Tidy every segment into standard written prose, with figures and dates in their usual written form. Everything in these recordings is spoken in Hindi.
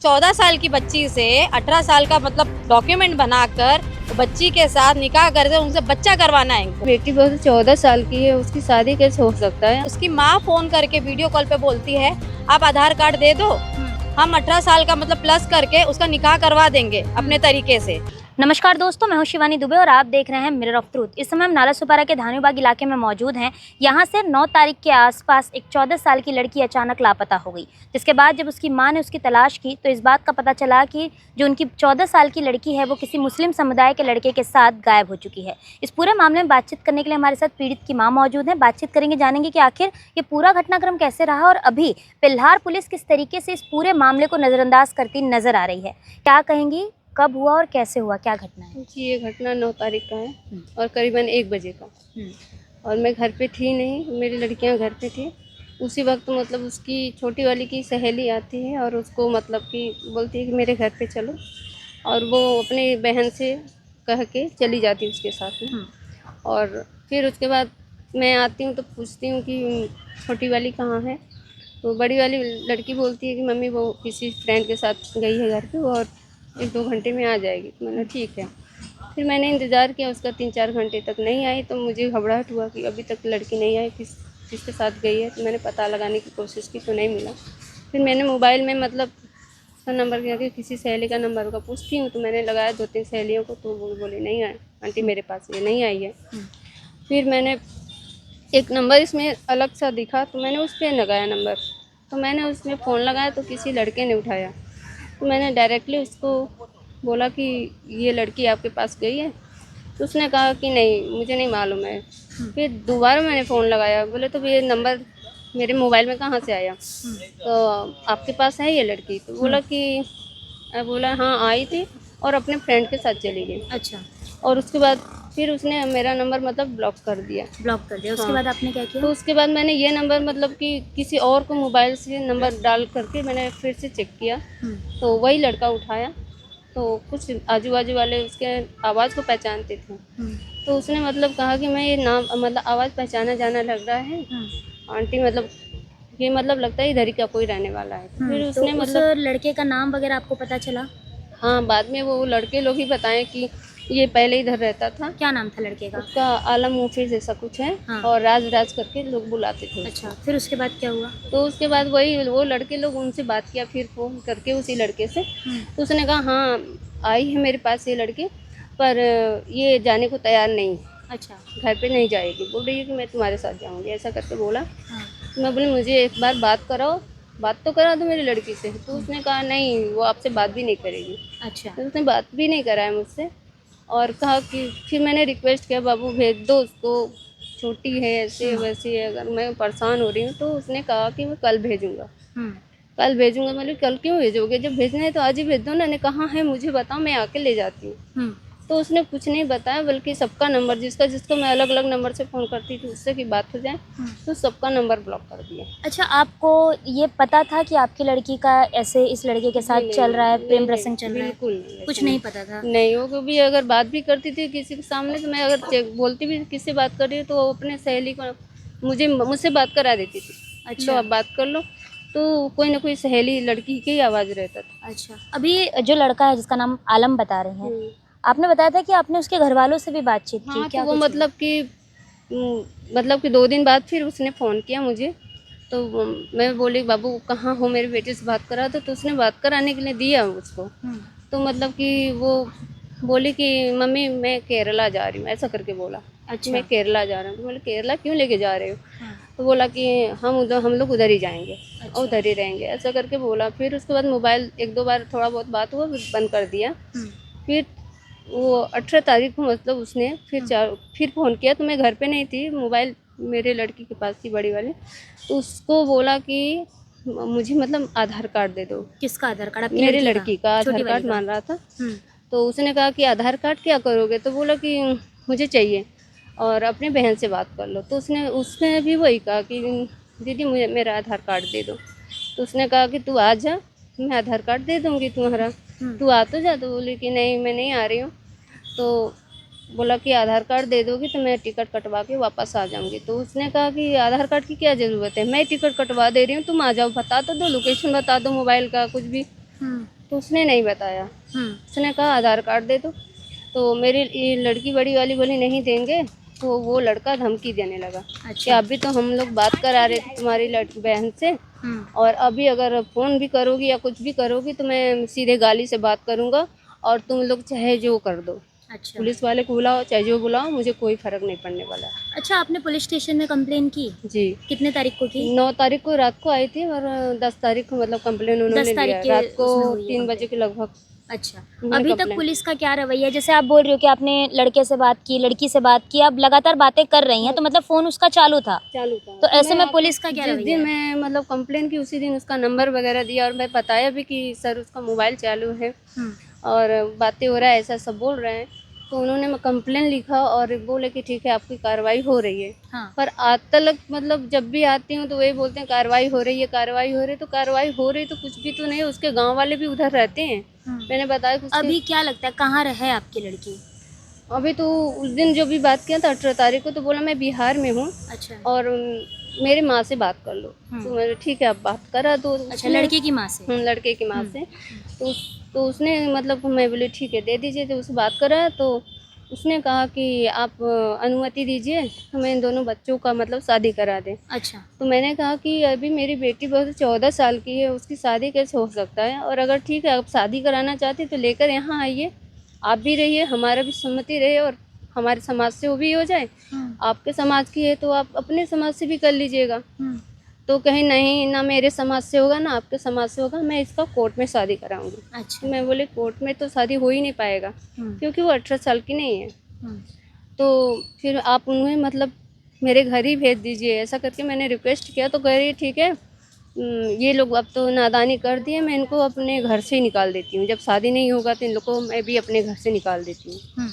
14 साल की बच्ची से 18 साल का मतलब डॉक्यूमेंट बनाकर बच्ची के साथ निकाह करके उनसे बच्चा करवाना है इनको। बेटी बहुत 14 साल की है, उसकी शादी कैसे हो सकता है? उसकी माँ फोन करके वीडियो कॉल पे बोलती है आप आधार कार्ड दे दो, हम 18 साल का मतलब प्लस करके उसका निकाह करवा देंगे अपने तरीके से। नमस्कार दोस्तों, मैं हूं शिवानी दुबे और आप देख रहे हैं मिरर ऑफ ट्रूथ। इस समय हम नाला सुपारा के धानीबाग इलाके में मौजूद हैं। यहां से 9 तारीख के आसपास एक 14 साल की लड़की अचानक लापता हो गई, जिसके बाद जब उसकी मां ने उसकी तलाश की तो इस बात का पता चला कि जो उनकी 14 साल की लड़की है वो किसी मुस्लिम समुदाय के लड़के के साथ गायब हो चुकी है। इस पूरे मामले में बातचीत करने के लिए हमारे साथ पीड़ित की माँ मौजूद है। बातचीत करेंगे, जानेंगे कि आखिर ये पूरा घटनाक्रम कैसे रहा और अभी पिल्हार पुलिस किस तरीके से इस पूरे मामले को नज़रअंदाज करती नजर आ रही है। क्या कहेंगी, कब हुआ और कैसे हुआ, क्या घटना है? जी, ये घटना 9 तारीख का है और करीबन 1 बजे का। और मैं घर पे थी नहीं, मेरी लड़कियां घर पे थी। उसी वक्त मतलब उसकी छोटी वाली की सहेली आती है और उसको मतलब कि बोलती है कि मेरे घर पे चलो, और वो अपनी बहन से कह के चली जाती है उसके साथ में। और फिर उसके बाद मैं आती हूँ तो पूछती हूँ कि छोटी वाली कहाँ है, तो बड़ी वाली लड़की बोलती है कि मम्मी वो किसी फ्रेंड के साथ गई है घर पे और 1-2 घंटे में आ जाएगी। तो मैंने ठीक है। फिर मैंने इंतज़ार किया उसका, 3-4 घंटे तक नहीं आई, तो मुझे घबराहट हुआ कि अभी तक लड़की नहीं आई, किसके साथ गई है। तो मैंने पता लगाने की कोशिश की तो नहीं मिला। फिर मैंने मोबाइल में मतलब उसका नंबर किया कि किसी सहेली का नंबर होगा, पूछती हूँ। तो मैंने लगाया 2-3 सहेलियों को, तो वो बोली नहीं आए आंटी, मेरे पास ये नहीं आई है। फिर मैंने एक नंबर इसमें अलग सा दिखा तो मैंने उस पर लगाया नंबर, तो मैंने उसमें फ़ोन लगाया तो किसी लड़के ने उठाया। तो मैंने डायरेक्टली उसको बोला कि ये लड़की आपके पास गई है, तो उसने कहा कि नहीं मुझे नहीं मालूम है। फिर दोबारा मैंने फ़ोन लगाया, बोले तो ये नंबर मेरे मोबाइल में कहाँ से आया, तो आपके पास है ये लड़की? तो बोला हाँ आई थी और अपने फ्रेंड के साथ चली गई। अच्छा, और उसके बाद फिर उसने मेरा नंबर मतलब ब्लॉक कर दिया। उसके हाँ। बाद आपने क्या किया? तो उसके बाद मैंने ये नंबर मतलब कि किसी और को मोबाइल से नंबर डाल करके मैंने फिर से चेक किया, तो वही लड़का उठाया। तो कुछ आजू बाजू वाले उसके आवाज़ को पहचानते थे, तो उसने मतलब कहा कि मैं ये नाम मतलब आवाज़ पहचाना जाना लग रहा है आंटी, मतलब ये मतलब लगता है इधर ही का कोई रहने वाला है। तो फिर तो उसने उस मतलब लड़के का नाम वगैरह आपको पता चला? हाँ, बाद में वो लड़के लोग ही बताएं कि ये पहले इधर रहता था। क्या नाम था लड़के का? उसका आलम मुफीज ऐसा कुछ है। हाँ। और राज करके लोग बुलाते थे उसको। अच्छा, फिर उसके बाद क्या हुआ? तो उसके बाद वही वो लड़के लोग उनसे बात किया फिर फ़ोन करके उसी लड़के से। तो उसने कहा हाँ आई है मेरे पास ये लड़की, पर ये जाने को तैयार नहीं, अच्छा। घर पे नहीं जाएगी, बोल रही है कि मैं तुम्हारे साथ जाऊँगी, ऐसा करके बोला। हाँ। तो मैं बोली मुझे एक बार बात कराओ, बात तो करा दो मेरी लड़की से। तो उसने कहा नहीं वो आपसे बात भी नहीं करेगी। अच्छा। तो उसने बात भी नहीं कराया मुझसे, और कहा कि फिर मैंने रिक्वेस्ट किया बाबू भेज दो उसको, छोटी है ऐसे वैसे है, अगर मैं परेशान हो रही हूँ। तो उसने कहा कि मैं कल भेजूँगा, कल भेजूँगा। मतलब कल क्यों भेजोगे, जब भेजना है तो आज ही भेज दो ना। ने कहाँ है मुझे बताओ, मैं आके ले जाती हूँ। तो उसने कुछ नहीं बताया, बल्कि सबका नंबर जिसको मैं अलग अलग नंबर से फ़ोन करती थी उससे की बात हो जाए, तो सबका नंबर ब्लॉक कर दिया। अच्छा, आपको ये पता था कि आपकी लड़की का ऐसे इस लड़के के साथ चल रहा है, प्रेम प्रसंग चल रहा है? बिल्कुल नहीं, कुछ नहीं पता था? नहीं। वो कभी अगर बात भी करती थी किसी के सामने, तो मैं अगर बोलती भी किससे बात कर रही हूँ, तो वो अपने सहेली को मुझसे बात करा देती थी। अच्छा। लो आप बात कर लो, तो कोई ना कोई सहेली लड़की की ही आवाज़ रहता था। अच्छा, अभी जो लड़का है जिसका नाम आलम बता रहे हैं, आपने बताया था कि आपने उसके घर वालों से भी बातचीत की, हाँ, क्या तो वो कुछ हुआ? मतलब कि 2 दिन बाद फिर उसने फ़ोन किया मुझे। तो मैं बोली बाबू कहाँ हो, मेरे बेटे से बात करा दो। तो उसने बात कराने के लिए दिया उसको। तो मतलब कि वो बोली कि मम्मी मैं केरला जा रही हूँ, ऐसा करके बोला। अच्छा। मैं केरला जा रहा हूँ। तो बोले केरला क्यों लेके जा रहे हो? हाँ। तो बोला कि हम लोग उधर ही जाएंगे अच्छा। और उधर ही रहेंगे, ऐसा करके बोला। फिर उसके बाद मोबाइल 1-2 बार थोड़ा बहुत बात हुआ, फिर बंद कर दिया। फिर वो 18 तारीख को मतलब उसने फिर फ़ोन किया, तो मैं घर पे नहीं थी, मोबाइल मेरे लड़की के पास थी, बड़ी वाली। तो उसको बोला कि मुझे मतलब आधार कार्ड दे दो। किसका आधार कार्ड? आपकी मेरे लड़की लड़की का आधार छोटी कार्ड वाली का? मांग रहा था। तो उसने कहा कि आधार कार्ड क्या करोगे? तो बोला कि मुझे चाहिए और अपनी बहन से बात कर लो। तो उसने भी वही कहा कि दीदी मुझे मेरा आधार कार्ड दे दो। तो उसने कहा कि तू आ जा, मैं आधार कार्ड दे दूँगी तुम्हारा, तू आ तो जा। तो बोली कि नहीं मैं नहीं आ रही हूँ। तो बोला कि आधार कार्ड दे दोगी तो मैं टिकट कटवा के वापस आ जाऊँगी। तो उसने कहा कि आधार कार्ड की क्या ज़रूरत है, मैं टिकट कटवा दे रही हूँ, तुम आ जाओ, बता तो दो, लोकेशन बता दो मोबाइल का कुछ भी। तो उसने नहीं बताया। उसने कहा आधार कार्ड दे दो, तो मेरी ये लड़की बड़ी वाली बोली नहीं देंगे, तो वो लड़का धमकी देने लगा कि अच्छा। अभी तो हम लोग बात करा रहे थे तुम्हारी लड़की बहन से, और अभी अगर फ़ोन भी करोगी या कुछ भी करोगी तो मैं सीधे गाली से बात करूँगा, और तुम लोग चाहे जो कर दो, अच्छा। पुलिस वाले को बुलाओ चाहे जो बुलाओ, मुझे कोई फ़र्क नहीं पड़ने वाला। अच्छा, आपने पुलिस स्टेशन में कंप्लेन की? जी, कितने तारीख को की? 9 तारीख को रात को आई थी, और 10 तारीख को मतलब कंप्लेन 10 उन्होंने तारीख लिया के रात को उसमें हुई है 3 बजे के लगभग। अच्छा, उन्होंने अभी तक complain- पुलिस का क्या रवैया है? जैसे आप बोल रही हो कि आपने लड़के से बात की, लड़की से बात की, आप लगातार बातें कर रही हैं, तो मतलब फोन उसका चालू था। चालू था। तो ऐसे में मैं पुलिस का क्या जिस रवैया दिन है? मैं मतलब कंप्लेन की उसी दिन उसका नंबर वगैरह दिया, और मैं बताया भी कि सर उसका मोबाइल चालू है और बातें हो रहा है, ऐसा सब बोल रहे हैं। तो उन्होंने कंप्लेन लिखा और बोले कि ठीक है आपकी कार्रवाई हो रही है। हाँ। पर आज तक मतलब जब भी आती हूँ तो वही बोलते हैं कार्रवाई हो रही है, कार्रवाई हो रही है। तो कार्रवाई हो रही तो कुछ भी तो नहीं, उसके गांव वाले भी उधर रहते हैं। मैंने बताया कि उसके- अभी क्या लगता है कहाँ रहे आपकी लड़की? अभी तो उस दिन जो भी बात किया था 18 तारीख को, तो बोला मैं बिहार में हूँ अच्छा। और मेरी माँ से बात कर लो। तो मैंने ठीक है आप बात करा दो। अच्छा, लड़के की माँ से? लड़के की माँ से। तो उसने मतलब मैं बोले ठीक है दे दीजिए, तो उससे बात करा तो उसने कहा कि आप अनुमति दीजिए तो मैं इन दोनों बच्चों का मतलब शादी करा दें। अच्छा। तो मैंने कहा कि अभी मेरी बेटी बहुत 14 साल की है, उसकी शादी कैसे हो सकता है, और अगर ठीक है आप शादी कराना चाहती तो लेकर यहाँ आइए, आप भी रहिए, हमारा भी सम्मति रहे और हमारे समाज से वो भी हो जाए। आपके समाज की है तो आप अपने समाज से भी कर लीजिएगा। तो कहीं नहीं, ना मेरे समाज से होगा ना आपके समाज से होगा, मैं इसका कोर्ट में शादी कराऊंगी। अच्छा। मैं बोले कोर्ट में तो शादी हो ही नहीं पाएगा क्योंकि वो 18 साल की नहीं है। तो फिर आप उन्हें मतलब मेरे घर ही भेज दीजिए, ऐसा करके मैंने रिक्वेस्ट किया। तो कह रही ठीक है, ये लोग अब तो नादानी कर दिए, मैं इनको अपने घर से ही निकाल देती हूँ, जब शादी नहीं होगा तो इन लोग को मैं भी अपने घर से निकाल देती हूँ।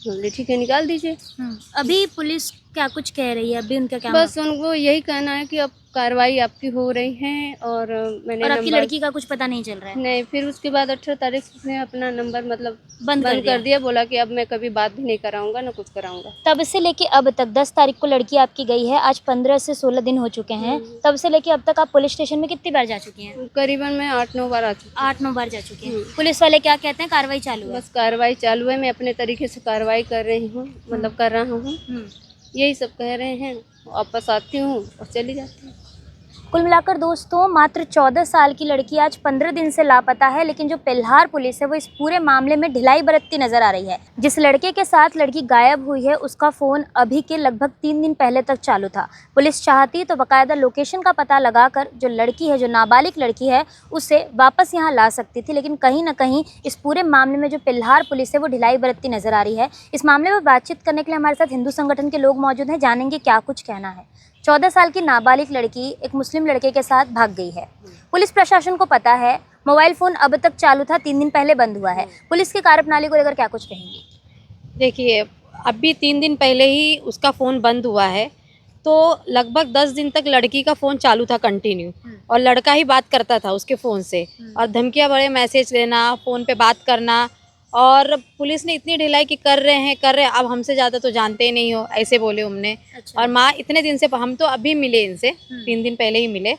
बोले ठीक है निकाल दीजिए। अभी पुलिस क्या कुछ कह रही है? अभी उनका क्या बस उनको यही कहना है कि अब कार्रवाई आपकी हो रही है, और मैंने और आपकी नंबर- लड़की का कुछ पता नहीं चल रहा है? नहीं, फिर उसके बाद 18 तारीख से उसने अपना नंबर मतलब बंद कर दिया। बोला कि अब मैं कभी बात भी नहीं कराऊंगा ना कुछ कराऊंगा। तब से लेके अब तक 10 तारीख को लड़की आपकी गई है, आज 15 से 16 दिन हो चुके हैं। तब से लेके अब तक आप पुलिस स्टेशन में कितनी बार जा चुकी हैं? करीबन मैं 8-9 बार आ चुकी 8-9 बार जा चुकी हैं। पुलिस वाले क्या कहते हैं? कार्रवाई चालू हूँ। है? बस कार्रवाई चालू है, मैं अपने तरीके से कार्रवाई कर रही हूँ, मतलब कर रहा हूँ। यही सब कह रहे हैं, वापस आती हूँ और चली जाती हूँ। कुल मिलाकर दोस्तों मात्र 14 साल की लड़की आज 15 दिन से लापता है, लेकिन जो पिल्हार पुलिस है वो इस पूरे मामले में ढिलाई बरतती नजर आ रही है। जिस लड़के के साथ लड़की गायब हुई है उसका फोन अभी के लगभग 3 दिन पहले तक चालू था। पुलिस चाहती तो बाकायदा लोकेशन का पता लगाकर जो लड़की है, जो नाबालिग लड़की है, उसे वापस यहाँ ला सकती थी, लेकिन कहीं ना कहीं इस पूरे मामले में जो पिल्हार पुलिस है वो ढिलाई बरतती नजर आ रही है। इस मामले में बातचीत करने के लिए हमारे साथ हिंदू संगठन के लोग मौजूद हैं, जानेंगे क्या कुछ कहना है। 14 साल की नाबालिग लड़की एक मुस्लिम लड़के के साथ भाग गई है। पुलिस प्रशासन को पता है, मोबाइल फ़ोन अब तक चालू था, 3 दिन पहले बंद हुआ है। पुलिस की कार्यप्रणाली को लेकर क्या कुछ कहेंगी? देखिए, अभी 3 दिन पहले ही उसका फ़ोन बंद हुआ है, तो लगभग 10 दिन तक लड़की का फ़ोन चालू था कंटिन्यू, और लड़का ही बात करता था उसके फ़ोन से, और धमकियाँ बड़े मैसेज लेना, फ़ोन पे बात करना। और पुलिस ने इतनी ढिलाई कि कर रहे हैं, अब हमसे ज़्यादा तो जानते ही नहीं हो, ऐसे बोले हमने। अच्छा। और माँ इतने दिन से, हम तो अभी मिले इनसे, 3 दिन पहले ही मिले।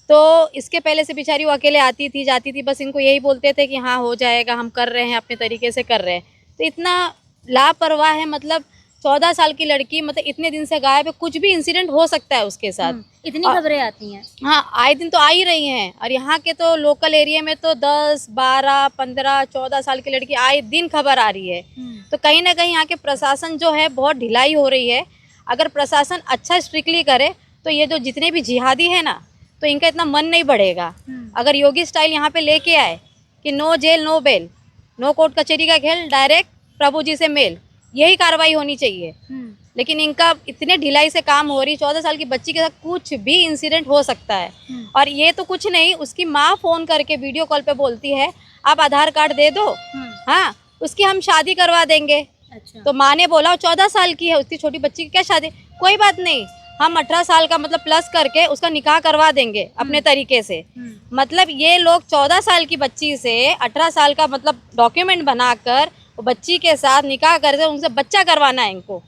तो इसके पहले से बेचारी वो अकेले आती थी जाती थी, बस इनको यही बोलते थे कि हाँ हो जाएगा, हम कर रहे हैं, अपने तरीके से कर रहे हैं। तो इतना लापरवाह है, मतलब 14 साल की लड़की, मतलब इतने दिन से गायब है, कुछ भी इंसिडेंट हो सकता है उसके साथ। इतनी खबरें आती हैं? हाँ, आए दिन तो आ ही रही हैं, और यहाँ के तो लोकल एरिया में तो 10, 12, 15, 14 साल की लड़की आए दिन खबर आ रही है। तो कहीं ना कहीं यहाँ के प्रशासन जो है बहुत ढिलाई हो रही है। अगर प्रशासन अच्छा स्ट्रिक्टली करे तो ये जो जितने भी जिहादी है ना, तो इनका इतना मन नहीं बढ़ेगा। अगर योगी स्टाइल यहाँ पे लेके आए कि no jail no bail, no court कचहरी का खेल, डायरेक्ट प्रभु जी से मेल, यही कार्रवाई होनी चाहिए। लेकिन इनका इतने ढिलाई से काम हो रही, 14 साल की बच्ची के साथ कुछ भी इंसिडेंट हो सकता है। और ये तो कुछ नहीं, उसकी माँ फ़ोन करके वीडियो कॉल पे बोलती है आप आधार कार्ड दे दो, हाँ उसकी हम शादी करवा देंगे। अच्छा। तो माँ ने बोला 14 साल की है, उसकी छोटी बच्ची की क्या शादी, कोई बात नहीं, हम 18 साल का मतलब प्लस करके उसका निकाह करवा देंगे अपने तरीके से। मतलब ये लोग 14 साल की बच्ची से 18 साल का मतलब डॉक्यूमेंट बनाकर वो बच्ची के साथ निकाह करके उनसे बच्चा करवाना है इनको।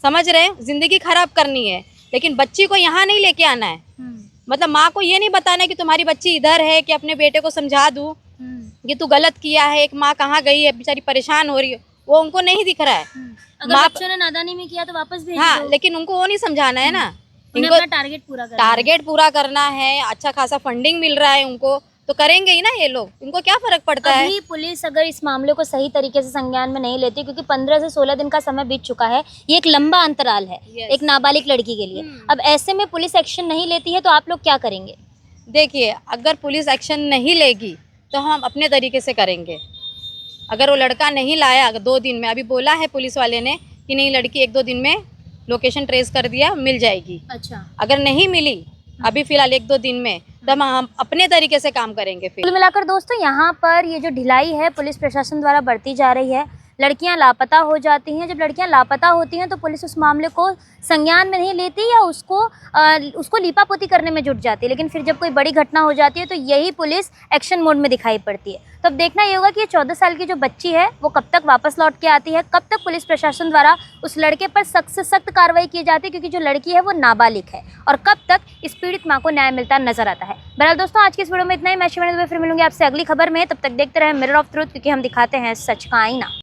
समझ रहे हैं, जिंदगी खराब करनी है, लेकिन बच्ची को यहाँ नहीं लेके आना है। मतलब माँ को ये नहीं बताना है कि तुम्हारी बच्ची इधर है कि अपने बेटे को समझा दूँ कि तू गलत किया है, एक माँ कहाँ गई है बेचारी परेशान हो रही है, वो उनको नहीं दिख रहा है। अगर माँ बच्चों ने नादानी में किया तो वापस भेज हाँ, दो। लेकिन उनको वो नहीं समझाना है ना, उन्हें इनको अपना टारगेट पूरा करना है। टारगेट पूरा करना है, अच्छा खासा फंडिंग मिल रहा है उनको, तो करेंगे ही ना ये लोग, इनको क्या फर्क पड़ता है। अभी पुलिस अगर इस मामले को सही तरीके से संज्ञान में नहीं लेती, क्योंकि 15 से 16 दिन का समय बीत चुका है, ये एक लंबा अंतराल है Yes. एक नाबालिग लड़की के लिए। अब ऐसे में पुलिस एक्शन नहीं लेती है तो आप लोग क्या करेंगे? देखिए, अगर पुलिस एक्शन नहीं लेगी तो हम अपने तरीके से करेंगे। अगर वो लड़का नहीं लाया 2 दिन में, अभी बोला है पुलिस वाले ने कि नहीं, लड़की 1-2 दिन में लोकेशन ट्रेस कर दिया, मिल जाएगी। अच्छा, अगर नहीं मिली अभी फिलहाल 1-2 दिन में, तब हम अपने तरीके से काम करेंगे। फिर कुल मिलाकर दोस्तों यहाँ पर ये जो ढिलाई है पुलिस प्रशासन द्वारा बरती जा रही है, लड़कियां लापता हो जाती हैं। जब लड़कियां लापता होती हैं तो पुलिस उस मामले को संज्ञान में नहीं लेती या उसको लीपापोती करने में जुट जाती है, लेकिन फिर जब कोई बड़ी घटना हो जाती है तो यही पुलिस एक्शन मोड में दिखाई पड़ती है। तो अब देखना ये होगा कि ये 14 साल की जो बच्ची है वो कब तक वापस लौट के आती है, कब तक पुलिस प्रशासन द्वारा उस लड़के पर सख्त से सख्त कार्रवाई की जाती है, क्योंकि जो लड़की है वो नाबालिग है, और कब तक इस पीड़ित माँ को न्याय मिलता नजर आता है। बहरहाल दोस्तों, आज की इस वीडियो में इतना ही। मैं शिवानी दुबे फिर मिलूंगी आपसे अगली खबर में, तब तक देखते रहे मिरर ऑफ ट्रूथ, क्योंकि हम दिखाते हैं सच का आईना।